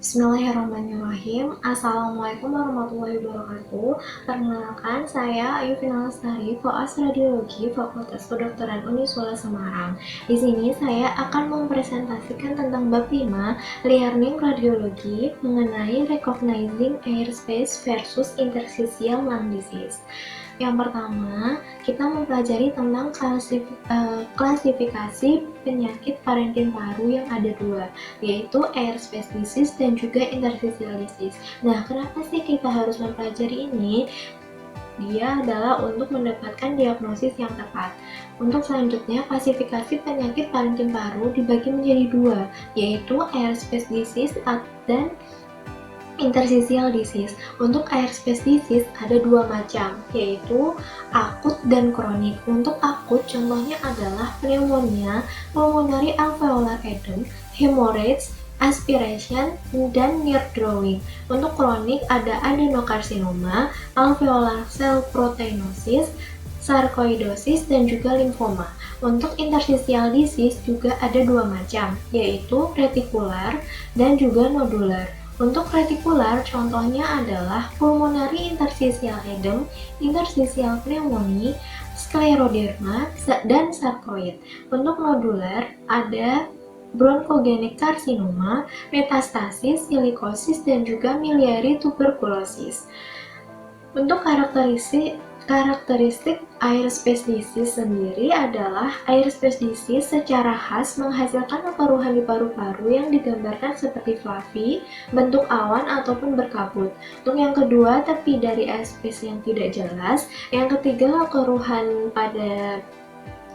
Bismillahirrahmanirrahim. Assalamualaikum warahmatullahi wabarakatuh. Perkenalkan, saya Ayu Vina Lestari, Koas Radiologi Fakultas Kedokteran Unisula Semarang. Di sini saya akan mempresentasikan tentang bab 5 Learning Radiologi mengenai Recognizing Airspace versus Interstitial Lung Disease. Yang pertama, kita mempelajari tentang klasifikasi penyakit parenkim paru yang ada dua, yaitu airspace disease dan juga interstitial disease. Nah, kenapa sih kita harus mempelajari ini? Dia adalah untuk mendapatkan diagnosis yang tepat. Untuk selanjutnya, klasifikasi penyakit parenkim paru dibagi menjadi dua, yaitu airspace disease dan interstitial disease. Untuk airspace disease ada dua macam, yaitu akut dan kronik. Untuk akut contohnya adalah pneumonia, pulmonary alveolar edema, hemorrhage, aspiration, dan near drawing. Untuk kronik ada adenokarsinoma, alveolar cell proteinosis, sarkoidosis, dan juga limfoma. Untuk interstitial disease juga ada dua macam, yaitu retikular dan juga nodular. Untuk retikular, contohnya adalah pulmonary interstitial edema, interstitial pneumonia, scleroderma, dan sarkoid. Untuk nodular, ada bronchogenic carcinoma, metastasis, silikosis, dan juga miliary tuberculosis. Untuk karakteristik airspace disease sendiri adalah airspace disease secara khas menghasilkan keruhan di paru-paru yang digambarkan seperti fluffy, bentuk awan ataupun berkabut. Untuk yang kedua, tepi dari airspace yang tidak jelas. Yang ketiga, keruhan pada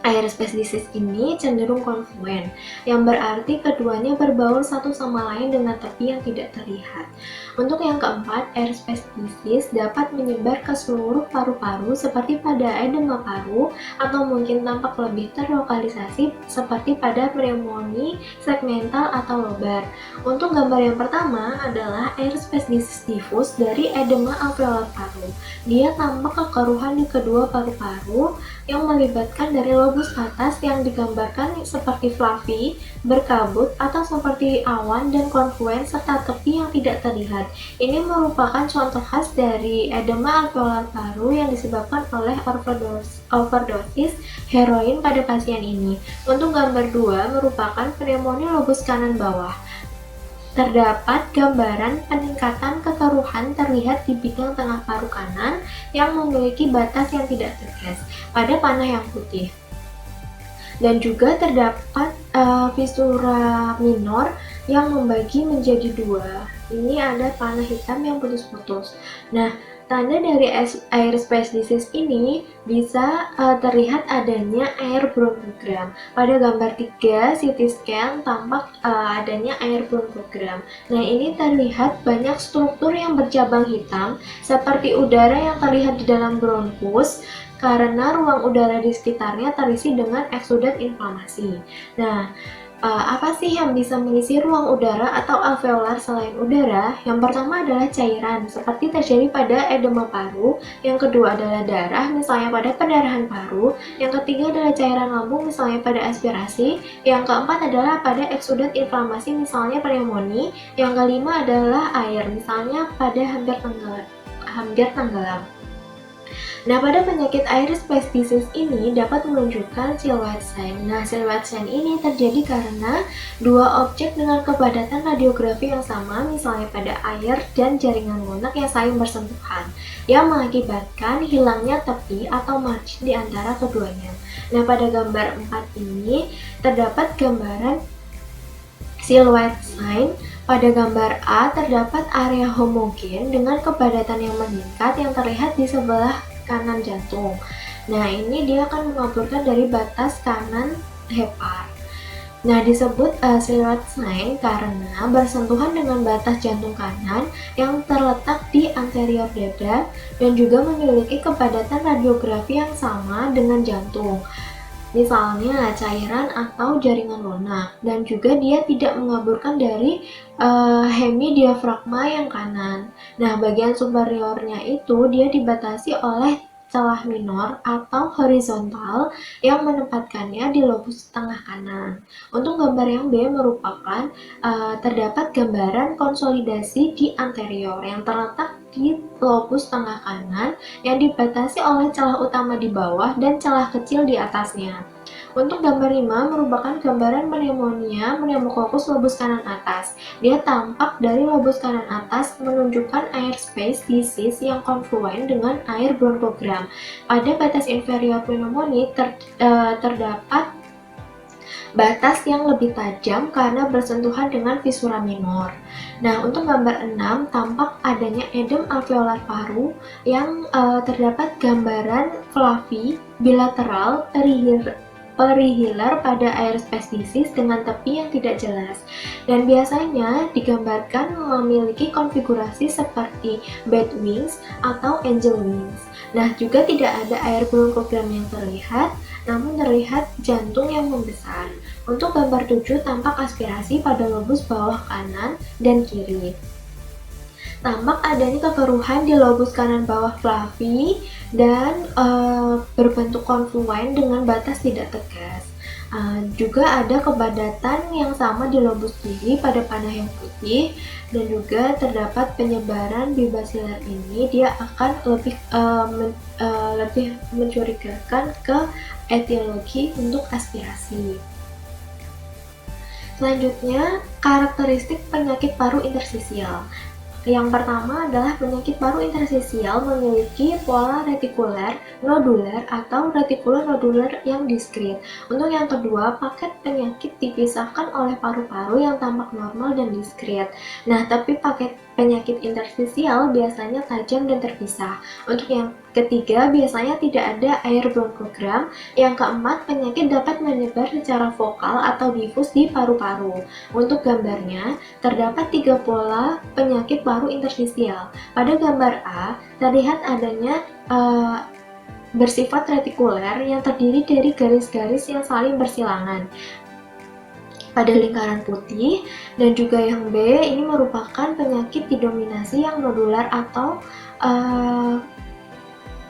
airspace disease ini cenderung konfluen, yang berarti keduanya berbaur satu sama lain dengan tepi yang tidak terlihat. Untuk yang keempat, airspace disease dapat menyebar ke seluruh paru-paru seperti pada edema paru, atau mungkin tampak lebih terlokalisasi seperti pada pneumonia segmental atau lobar. Untuk gambar yang pertama adalah airspace disease diffuse dari edema alveolar paru. Dia tampak kekeruhan di kedua paru-paru yang melibatkan dari lobus atas yang digambarkan seperti fluffy, berkabut, atau seperti awan dan konfluen serta tepi yang tidak terlihat. Ini merupakan contoh khas dari edema alveolar paru yang disebabkan oleh overdosis heroin pada pasien ini. Untuk gambar 2 merupakan pneumonia lobus kanan bawah. Terdapat gambaran peningkatan kekeruhan terlihat di bidang tengah paru kanan yang memiliki batas yang tidak tegas pada panah yang putih. Dan juga terdapat fisura minor yang membagi menjadi dua. Ini ada panah hitam yang putus-putus. Nah, tanda dari airspace disease ini bisa terlihat adanya air bronchogram. Pada gambar 3 CT scan tampak adanya air bronchogram. Nah, ini terlihat banyak struktur yang bercabang hitam seperti udara yang terlihat di dalam bronkus karena ruang udara di sekitarnya terisi dengan eksudat inflamasi. Nah, apa sih yang bisa mengisi ruang udara atau alveolar selain udara? Yang pertama adalah cairan, seperti terjadi pada edema paru. Yang kedua adalah darah, misalnya pada perdarahan paru. Yang ketiga adalah cairan lambung, misalnya pada aspirasi. Yang keempat adalah pada eksudat inflamasi, misalnya pneumonia. Yang kelima adalah air, misalnya pada hampir tenggelam. Nah, pada penyakit airspace disease ini dapat menunjukkan silhouette sign. Nah, silhouette sign ini terjadi karena dua objek dengan kepadatan radiografi yang sama, misalnya pada air dan jaringan lunak yang saling bersentuhan, yang mengakibatkan hilangnya tepi atau margin di antara keduanya. Nah, pada gambar 4 ini terdapat gambaran silhouette sign. Pada gambar A terdapat area homogen dengan kepadatan yang meningkat yang terlihat di sebelah kanan jantung. Nah, ini dia akan mengaburkan dari batas kanan hepar. Nah, disebut silhouette sign karena bersentuhan dengan batas jantung kanan yang terletak di anterior dada dan juga memiliki kepadatan radiografi yang sama dengan jantung, misalnya cairan atau jaringan lunak, dan juga dia tidak mengaburkan dari hemidiafragma yang kanan. Nah, bagian superiornya itu dia dibatasi oleh celah minor atau horizontal yang menempatkannya di lobus tengah kanan. Untuk gambar yang B merupakan terdapat gambaran konsolidasi di anterior yang terletak di lobus tengah kanan yang dibatasi oleh celah utama di bawah dan celah kecil di atasnya. Untuk gambar 5 merupakan gambaran pneumonia pneumococcus lobus kanan atas. Dia tampak dari lobus kanan atas menunjukkan air space disease yang konfluen dengan air bronkogram. Pada batas inferior pneumonia terdapat batas yang lebih tajam karena bersentuhan dengan visura minor. Nah, untuk gambar 6 tampak adanya edem alveolar paru yang terdapat gambaran fluffy bilateral perihilar pada aerospace disease dengan tepi yang tidak jelas dan biasanya digambarkan memiliki konfigurasi seperti bat wings atau angel wings. Nah, juga tidak ada air bronkogram yang terlihat, namun terlihat jantung yang membesar. Untuk gambar 7 tampak aspirasi pada lobus bawah kanan dan kiri. Tampak adanya kekeruhan di lobus kanan bawah fluffy dan berbentuk konfluen dengan batas tidak tegas. Juga ada kepadatan yang sama di lobus kiri pada panah yang putih dan juga terdapat penyebaran bibasilar ini. Dia akan lebih mencurigakan ke etiologi untuk aspirasi. Selanjutnya, karakteristik penyakit paru intersisial. Yang pertama adalah penyakit paru intersisial memiliki pola retikuler nodular atau retikulonodular yang diskrit. Untuk yang kedua, paket penyakit dipisahkan oleh paru-paru yang tampak normal dan diskrit. Nah, tapi paket penyakit intersisial biasanya tajam dan terpisah. Untuk yang ketiga, biasanya tidak ada air bronkogram. Yang keempat, penyakit dapat menyebar secara vokal atau difus di paru-paru. Untuk gambarnya, terdapat 3 pola penyakit paru intersisial. Pada gambar A, terlihat adanya bersifat retikuler yang terdiri dari garis-garis yang saling bersilangan pada lingkaran putih, dan juga yang B ini merupakan penyakit didominasi yang nodular atau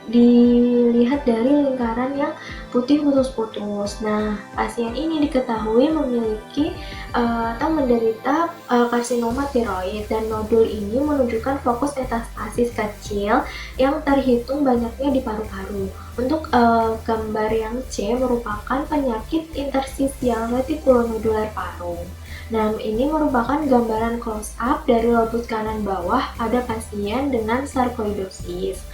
dilihat dari lingkaran yang putih putus-putus. Nah, pasien ini diketahui memiliki atau menderita karsinoma tiroid dan nodul ini menunjukkan fokus metastasis kecil yang terhitung banyaknya di paru-paru. Untuk gambar yang C merupakan penyakit intersisial retikulonodular paru. Nah, ini merupakan gambaran close up dari lobus kanan bawah pada pasien dengan sarkoidosis.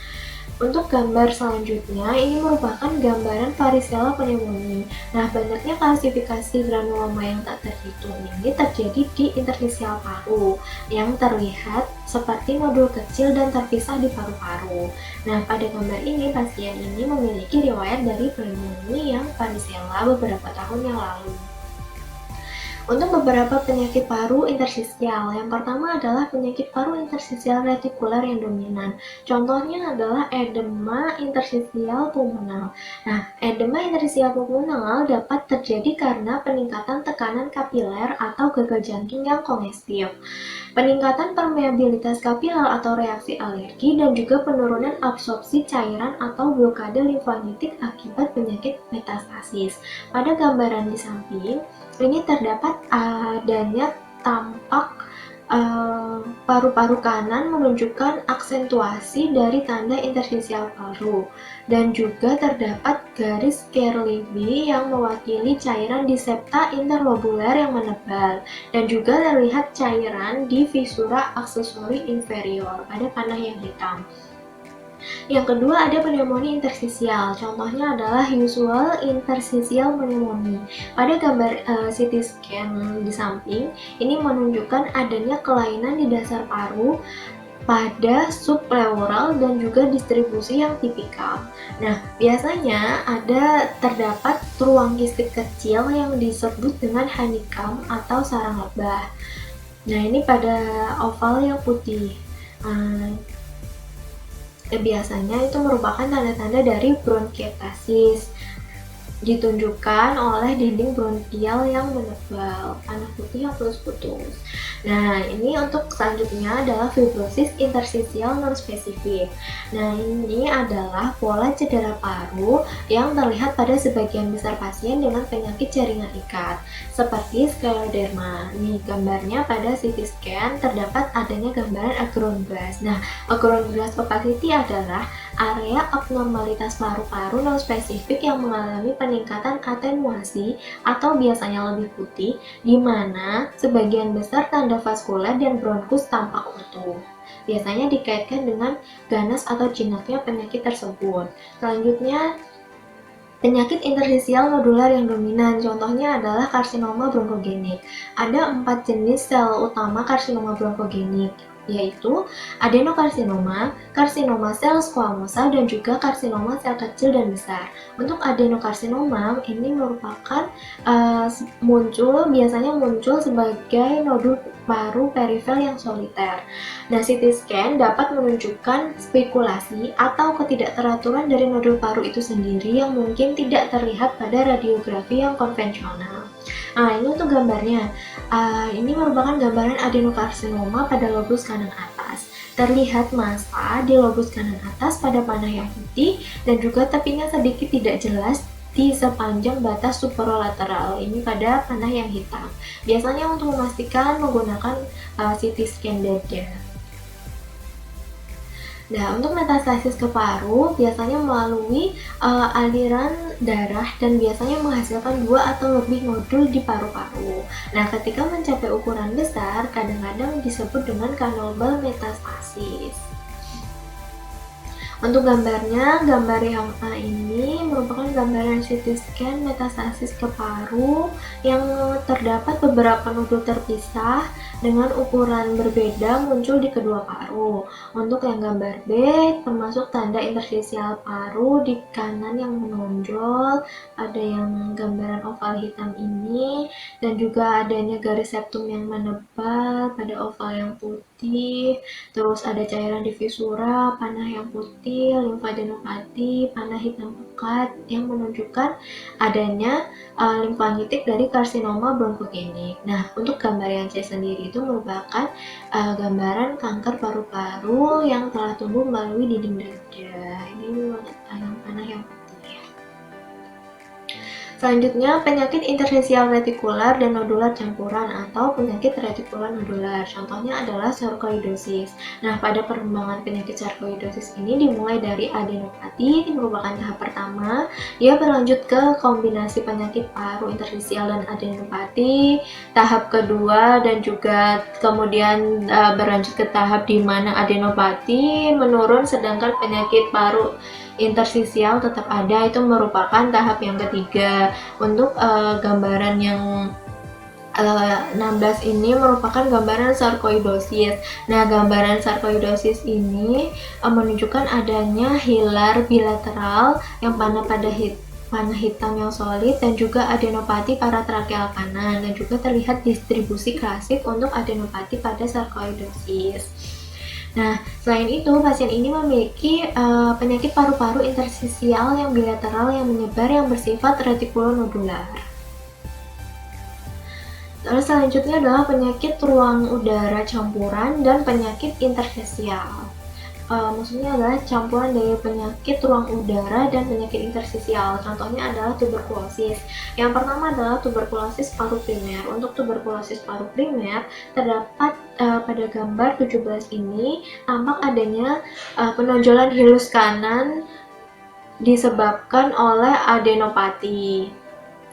Untuk gambar selanjutnya, ini merupakan gambaran varicella pneumonia. Nah, banyaknya klasifikasi granuloma yang tak terhitung ini terjadi di intersisial paru, yang terlihat seperti nodul kecil dan terpisah di paru-paru. Nah, pada gambar ini, pasien ini memiliki riwayat dari pneumonia yang varicella beberapa tahun yang lalu. Untuk beberapa penyakit paru intersisial, yang pertama adalah penyakit paru intersisial retikuler yang dominan. Contohnya adalah edema intersisial pulmonal. Nah, edema intersisial pulmonal dapat terjadi karena peningkatan tekanan kapiler atau gagal jantung yang kongestif, peningkatan permeabilitas kapiler atau reaksi alergi, dan juga penurunan absorpsi cairan atau blokade limfanitik akibat penyakit metastasis. Pada gambaran di samping, ini terdapat adanya tampak paru-paru kanan menunjukkan aksentuasi dari tanda intersisial paru, dan juga terdapat garis Kerley-B yang mewakili cairan di septa interlobular yang menebal, dan juga terlihat cairan di visura aksesori inferior pada panah yang hitam. Yang kedua ada pneumonia intersisial, contohnya adalah usual interstitial pneumonia. Pada gambar CT scan di samping, ini menunjukkan adanya kelainan di dasar paru pada subpleural dan juga distribusi yang tipikal. Nah, biasanya terdapat ruang kistik kecil yang disebut dengan honeycomb atau sarang lebah. Nah, ini pada oval yang putih. Biasanya itu merupakan tanda-tanda dari bronkiektasis. ditunjukkan oleh dinding bronkial yang menebal, panah putih yang putus-putus. Nah, ini untuk selanjutnya adalah fibrosis interstisial non-spesifik. Nah, ini adalah pola cedera paru yang terlihat pada sebagian besar pasien dengan penyakit jaringan ikat, seperti scleroderma. Nih, gambarnya pada CT scan terdapat adanya gambaran acromegaly. Nah, acromegaly opacity adalah area abnormalitas paru-paru non-spesifik yang mengalami peningkatan atenuasi atau biasanya lebih putih, di mana sebagian besar tanda vaskuler dan bronkus tampak utuh. Biasanya dikaitkan dengan ganas atau jinaknya penyakit tersebut. Selanjutnya, penyakit interstisial nodular yang dominan, contohnya adalah karsinoma bronkogenik. Ada 4 jenis sel utama karsinoma bronkogenik, yaitu adenokarsinoma, karsinoma sel squamosa, dan juga karsinoma sel kecil dan besar. Untuk adenokarsinoma ini merupakan biasanya muncul sebagai nodul paru perifer yang soliter. Nah, CT scan dapat menunjukkan spekulasi atau ketidakteraturan dari nodul paru itu sendiri yang mungkin tidak terlihat pada radiografi yang konvensional. Nah, ini untuk gambarnya. Ini merupakan gambaran adenokarsinoma pada lobus kanan atas. Terlihat massa di lobus kanan atas pada panah yang putih dan juga tepinya sedikit tidak jelas di sepanjang batas superolateral, ini pada panah yang hitam. Biasanya untuk memastikan menggunakan CT scan dada. Nah, untuk metastasis ke paru biasanya melalui aliran darah dan biasanya menghasilkan 2 atau lebih nodul di paru-paru. Nah, ketika mencapai ukuran besar, kadang-kadang disebut dengan kanobal metastasis. Untuk gambarnya, gambar yang A ini merupakan gambaran CT scan metastasis ke paru yang terdapat beberapa nodul terpisah dengan ukuran berbeda muncul di kedua paru. Untuk yang gambar B, termasuk tanda interstisial paru di kanan yang menonjol, ada yang gambaran oval hitam ini, dan juga adanya garis septum yang menebal pada oval yang putih, terus ada cairan di visura, panah yang putih, limfadenopati, panah hitam pekat yang menunjukkan adanya limfanosit dari karsinoma bronkogenik. Nah, untuk gambar yang C sendiri itu merupakan gambaran kanker paru-paru yang telah tumbuh melalui dinding dada. Ini yang panah yang putih. Selanjutnya, penyakit interstisial retikular dan nodular campuran atau penyakit retikular nodular. Contohnya adalah sarkoidosis. Nah, pada perkembangan penyakit sarkoidosis ini dimulai dari adenopati, merupakan tahap pertama. Dia berlanjut ke kombinasi penyakit paru interstisial dan adenopati, tahap kedua, dan juga kemudian berlanjut ke tahap di mana adenopati menurun sedangkan penyakit paru interstisial tetap ada, itu merupakan tahap yang ketiga. Untuk gambaran yang 16 ini merupakan gambaran sarkoidosis. Nah, gambaran sarkoidosis ini menunjukkan adanya hilar bilateral yang panah hitam yang solid dan juga adenopati paratrakeal kanan, dan juga terlihat distribusi klasik untuk adenopati pada sarkoidosis. Nah, selain itu, pasien ini memiliki penyakit paru-paru interstisial yang bilateral yang menyebar yang bersifat retikulonodular. Terus selanjutnya adalah penyakit ruang udara campuran dan penyakit interstisial. Maksudnya adalah campuran dari penyakit ruang udara dan penyakit interstisial. Contohnya adalah tuberkulosis. Yang pertama adalah tuberkulosis paru primer. Untuk tuberkulosis paru primer terdapat pada gambar 17 ini tampak adanya penonjolan hilus kanan disebabkan oleh adenopati.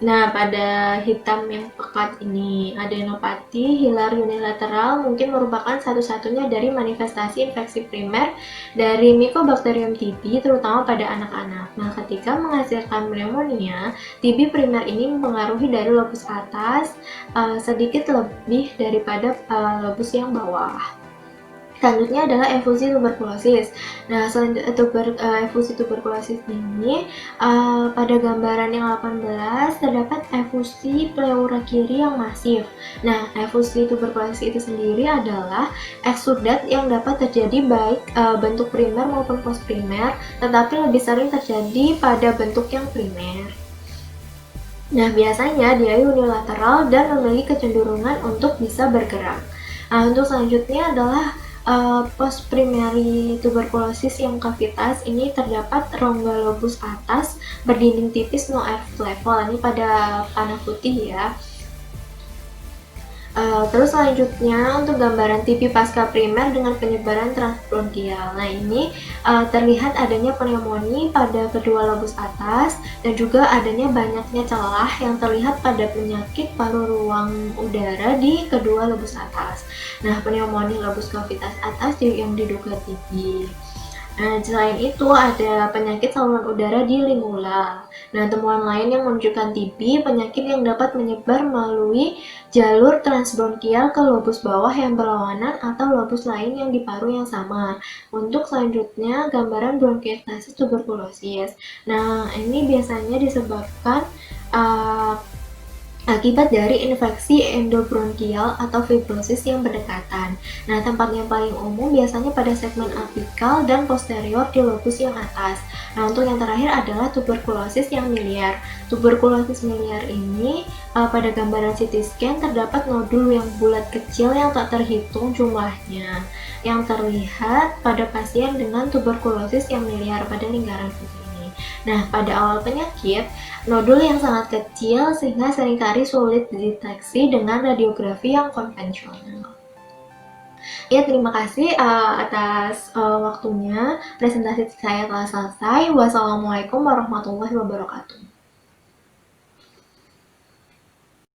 Nah, pada hitam yang pekat ini, adenopati hilar unilateral mungkin merupakan satu-satunya dari manifestasi infeksi primer dari Mycobacterium TB, terutama pada anak-anak. Nah, ketika menghasilkan pneumonia, TB primer ini mempengaruhi dari lobus atas sedikit lebih daripada lobus yang bawah. Selanjutnya adalah efusi tuberkulosis. Nah, efusi tuberkulosis ini pada gambaran yang 18 terdapat efusi pleura kiri yang masif. Nah, efusi tuberkulosis itu sendiri adalah eksudat yang dapat terjadi baik bentuk primer maupun postprimer, tetapi lebih sering terjadi pada bentuk yang primer. Nah, biasanya dia unilateral dan memiliki kecenderungan untuk bisa bergerak. Nah, untuk selanjutnya adalah post primary tuberkulosis yang kavitas. Ini terdapat rongga lobus atas berdinding tipis no air level. Ini pada panah putih ya. Terus selanjutnya untuk gambaran TB pasca primer dengan penyebaran transbronkial. Nah ini terlihat adanya pneumonia pada kedua lobus atas dan juga adanya banyaknya celah yang terlihat pada penyakit paru ruang udara di kedua lobus atas. Nah pneumonia lobus cavitas atas yang diduga TB. Nah, selain itu ada penyakit saluran udara di lingula. Nah, temuan lain yang menunjukkan TB, penyakit yang dapat menyebar melalui jalur transbronkial ke lobus bawah yang berlawanan atau lobus lain yang di paru yang sama. Untuk selanjutnya, gambaran bronkiektasis tuberkulosis. Nah, ini biasanya disebabkan akibat dari infeksi endobronkial atau fibrosis yang berdekatan. Nah, tempat yang paling umum biasanya pada segmen apikal dan posterior di lobus yang atas. Nah, untuk yang terakhir adalah tuberkulosis yang miliar. Tuberkulosis miliar ini pada gambaran CT scan terdapat nodul yang bulat kecil yang tak terhitung jumlahnya, yang terlihat pada pasien dengan tuberkulosis yang miliar pada lingkaran putih ini. Nah, pada awal penyakit, nodul yang sangat kecil sehingga seringkali sulit dideteksi dengan radiografi yang konvensional. Ya, terima kasih atas waktunya. Presentasi saya telah selesai. Wassalamualaikum warahmatullahi wabarakatuh.